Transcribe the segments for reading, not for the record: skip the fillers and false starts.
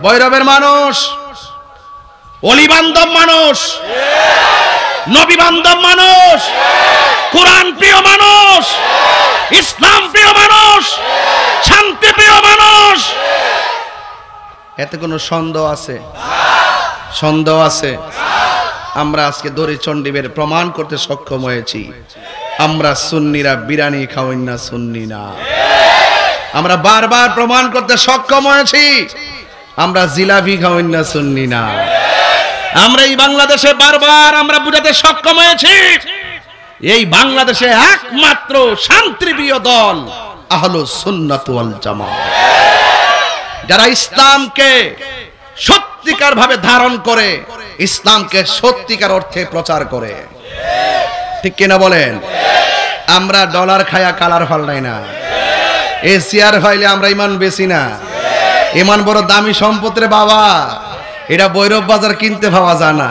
ভৈরবের মানুষ ওলি বান্ধব মানুষ, নবী বান্ধব মানুষ, কোরআন প্রিয় মানুষ, ইসলাম প্রিয় মানুষ, শান্তি প্রিয় মানুষ। এতে কোনো সন্দেহ আছে? সন্দেহ আছে? আমরা আজকে দড়ি চণ্ডীবের প্রমাণ করতে সক্ষম হয়েছি আমরা সুন্নিরা বিরিয়ানি খাওয়াই না, সুন্নি না। আমরা বারবার প্রমাণ করতে সক্ষম হয়েছি আমরা জিলাপি খাওয়াই না, সুন্নি না। আমরা এই বাংলাদেশে বারবার আমরা বুঝাতে সক্ষম হয়েছি এই বাংলাদেশে একমাত্র শান্তিপ্রিয় দল আহলুস সুন্নাত ওয়াল জামাত, যারা ইসলামকে সত্যিকার ভাবে ধারণ করে, ইসলামকে সত্যিকার অর্থে প্রচার করে। ঠিক কিনা বলেন? আমরা ডলার খায়া কালার ফাল্টাই না, এশিয়ার ফাইলে আমরা ইমান বেশি না। ইমান বড় দামি সম্পদ রে বাবা, এটা ভৈরব বাজার কিনতে পাওয়া যায় না।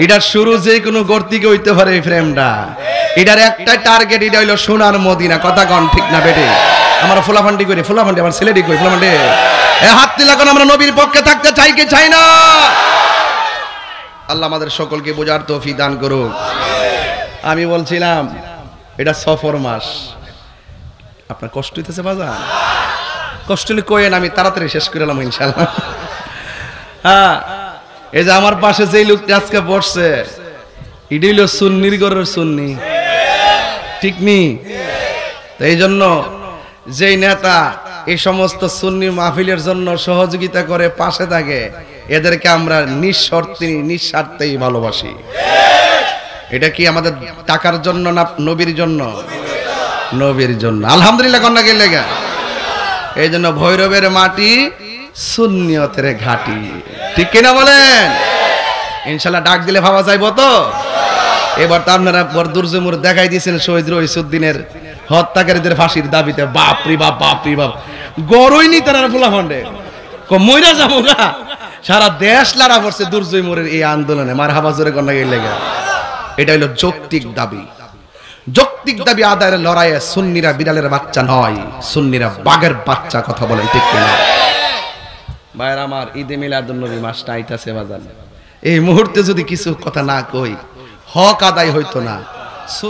এটার শুরু যে কোনো গর্তিকে হইতে পারে এই ফ্রেমটা। এটার একটাই টার্গেট, এটা হইলো সোনার মদিনা। কথা কন ঠিক না বেটে? আমরা ফুলাফান্ডি করি, ফুলাফান্ডি আমার ছেলেটি কই ফুলাফান্ডি এ হাত দিলা কোন আমরা নবীর পক্ষে থাকতে চাই কি চাই না? আল্লাহ আমাদের সকলকে বোঝার তৌফিক দান করুন। আমি বলছিলাম এটা সফর মাস, আপনার কষ্ট হইতেছে বাজার? কষ্ট হলে কইেন, আমি তাড়াতাড়ি শেষ করে এলাম ইনশাআল্লাহ। হ্যাঁ, এই যে আমার পাশে যেই লোকটা আজকে বসছে এটি হইল সুন্নির ঘরের সুন্নি, ঠিক নি? তো এই জন্য যেই নেতা এই সমস্ত সুন্নি মাহফিলের জন্য সহযোগিতা করে পাশে থাকে, এদেরকে আমরা নিঃস্বার্থেই ভালোবাসি। এটা কি আমাদের টাকার জন্য না নবীর জন্য? নবীর জন্য। আলহামদুলিল্লাহ কন্যা গেলে গা। এই জন্য ভৈরবের মাটি সুন্নিয়তের ঘাটি, ঠিক কিনা বলেন? ইনশাল্লাহ ডাক দিলে ভাবা যাইব তো। এবার তো আপনারা দুর্জমুর দেখাই দিয়েছেন শহীদ রইসুদ্দিনের হত্যাকারীদের ফাঁসির দাবিতে। বাপরি বাপ, বাপরি বাপ, গরই নি তারা ফুলা ফন্ডে মইরা যাবো গা। সারা দেশ লাড়া পড়ছে দুর্জমুরের এই আন্দোলনে। মার হাবা জোরে কন্যা গেলে গা। এটা হলো যৌক্তিক দাবি। যৌক্তিক দাবি আদায়ের লড়াইয়ে সুন্নিরা বিড়ালের বাচ্চা নয়, সুন্নিরা বাঘের বাচ্চা। কথা বলেন ঠিক কিনা? ভাইরা আমার, ঈদে মিলাদুন্নবী মাসটা আইতাছে বাজার। এই মুহূর্তে যদি কিছু কথা না কই, হক আদায় হইতো না।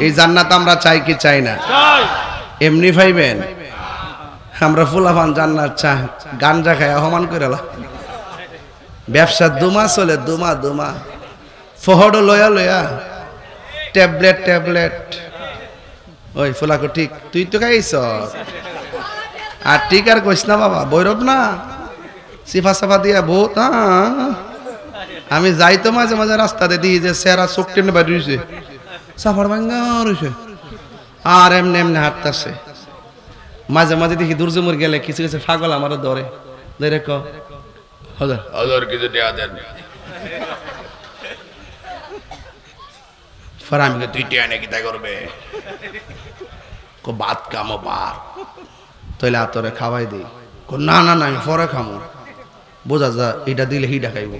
এই জান্নাত আমরা চাই কি চাই না? এমনি ভাইবেন আমরা ফুলাফান জান্নাত চাই, গাঞ্জা খাই অপমান করে ব্যবসা দুমা চলে, দুমা দুমা ফহড় লয়া লয়া ট্যাবলেট ট্যাবলেট। ওই ফুলাকো ঠিক, তুই তো খাইছ আর ঠিক আর কইস না বাবা, ভৈরব না সিফা সাফা দিয়া বহুত। আমি যাই তো মাঝে মাঝে রাস্তাতে দিই যে সেরা চোখ টেনে বাড়ি রয়েছে, সাফার ভাঙ্গা রয়েছে, আর এমনি এমনি হাঁটতেছে। মাঝে মাঝে দেখি দুর্জমুর গেলে কিছু কিছু পাগল আমারও ধরে ধরে ক হাজার হাজার কিছু দেয়া দেন। ফারামিকে তুই টিয়া নাকি তাই করবে বাদ কামো বাদ তাইলে আতরে খাওয়াই দিই। না না না, আমি পরে খামো। বোঝা যা এটা দিলে হিডা খাইব।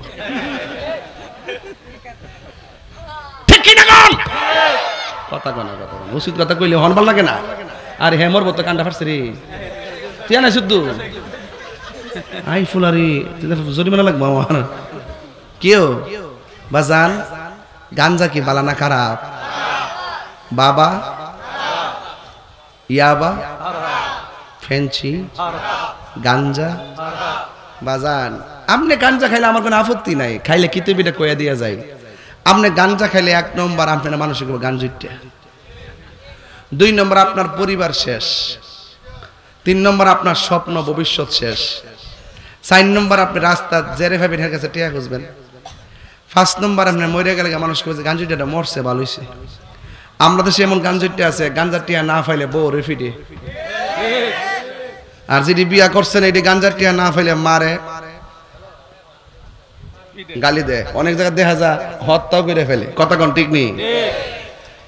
কথা কনা কথা কনা উচিত কথা কইলে হন ভাল লাগে না। আর হেমর বত কান্ডা ফাটছে রে, তুই না শুদ্ধ আই ফুলারি জরিমানা লাগবো আমার। কেউ বাজান গাঞ্জা কি বালা না খারাপ? বাবা ইয়াবা ফেন্সি গাঞ্জা বাজান। আপনি গাঞ্জা খাইলে আমার কোনো আপত্তি নাই, খাইলে কিতাবিটা কইয়া দিয়া যায়। আপনি গাঞ্জা খাইলে 1 নম্বর আপনার মানসিক গাঞ্জুইটা, 2 নম্বর আপনার পরিবার শেষ, 3 নম্বর আপনার স্বপ্ন ভবিষ্যৎ শেষ, 4 নম্বর আপনি রাস্তা জেরে ভাবে এর কাছে টিয়া খুঁজবেন, 5 নম্বর আপনি মরে গেলে মানুষ কইছে গাঞ্জুইটা মরছে ভালো হইছে। আমরা দেশে এমন গাঞ্জুইটা আছে গাঞ্জার টিয়া না ফাইলে বউ রেফিডে, আর যদি বিয়া করছেন এটি গাঞ্জার টিয়া না ফাইলে মারে গালি দেয়। অনেক জায়গায় দেখা যায় হত্যা করে ফেলে। কথা কোন ঠিক নেই?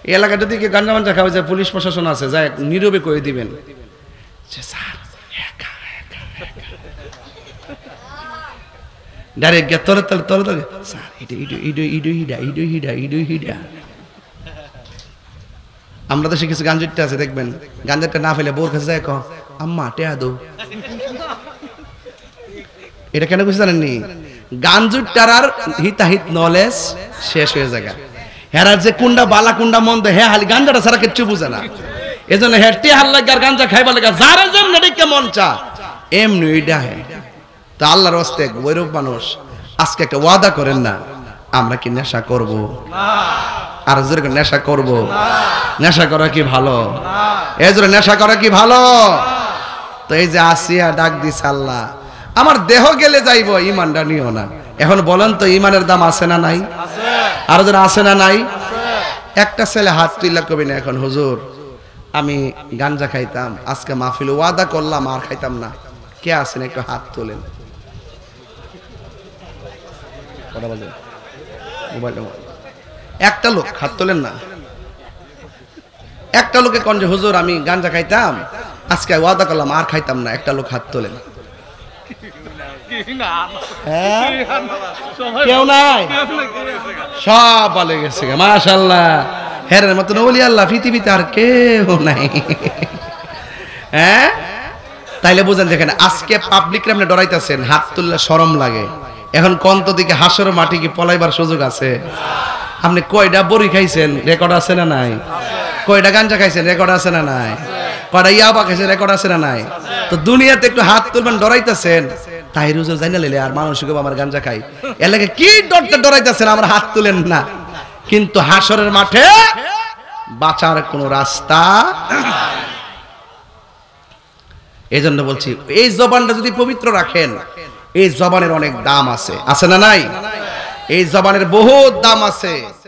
এই এলাকায় যদি কেউ গাঞ্জা মাঞ্জা খাওয়া যায়, পুলিশ প্রশাসন আছে, যায় নীরবে কয়ে দিবেন ডাইরেক্ট গিয়ে তলে তলে তলে তলে স্যার হিডা। আমরা দেশে কিছু গাঞ্জুরটা আছে দেখবেন, গাঞ্জারটা না ফেলে বোর কাছে যায় আম্মা টেয়া দো। এটা কেন বুঝতে জানেননি? গাঞ্জুর টারার হিতাহিত নলেজ শেষ হয়ে যায়। হেরার যে কুন্ডা বালা কুন্ডা মন্দ হে হালি গাঞ্জাটা ছাড়া কিচ্ছু বুঝে না। এজন্য হেরটি হাল লাগে আর গাঞ্জা খাইবার লাগে যারা যেমন ডেকে মন চা এমনি ওইটা হে। তা আল্লাহর হস্তে ওইরূপ মানুষ আজকে একটা ওয়াদা করেন না, আমরা কি নেশা করব? আর যেরকম নেশা করব, নেশা করা কি ভালো? এই জন্য নেশা করা কি ভালো? তো এই যে আসিয়া ডাক দিছে আল্লাহ, আমার দেহ গেলে যাইব, ইমানটা নিও না। এখন বলেন তো ইমানের দাম আছে না নাই? আর যারা আছে না নাই? একটা ছেলে হাত তুইলা কবি না এখন, হুজুর আমি গাঞ্জা খাইতাম, আজকে মাহফিলে ওয়াদা করলাম আর খাইতাম না। কে আছেন একটু হাত তোলেন। একটা লোক হাত তোলেন না। একটা লোকে কোন যে হুজুর আমি গাঞ্জা খাইতাম, আজকে ওয়াদা করলাম আর খাইতাম না। একটা লোক হাত তোলেন। কেউ নাই, সব বলে গেছে মাশাআল্লাহ। হেরের মতন ওলি আল্লাহ পৃথিবীতে আর কেউ নাই। হ্যাঁ, তাইলে বুঝেন দেখেন আজকে পাবলিকরে আপনি ডরাইতেছেন, হাত তুললে শরম লাগে। এখন কন্ত দিকে হাসর মাটি কি পলাইবার সুযোগ আছে? আপনি কয়টা বড়ি খাইছেন রেকর্ড আছে না নাই? কয়টা গাঞ্জা খাইছেন রেকর্ড আছে না নাই? কয়টা ইয়াবা খাইছেন রেকর্ড আছে না নাই? তো দুনিয়াতে একটু হাত তুলবেন ডরাইতেছেন, তাই রুজুর জানা লেলে আর মানুষ আমার গাঞ্জা খাই এলাকায় কি ডরতে ডরাইতেছেন, আমরা হাত তুলেন না। কিন্তু হাসরের মাঠে বাঁচার কোন রাস্তা। এই জন্য বলছি এই জবানটা যদি পবিত্র রাখেন, এই জবানের অনেক দাম আছে, আছে না নাই? এই জবানের বহুত দাম আছে।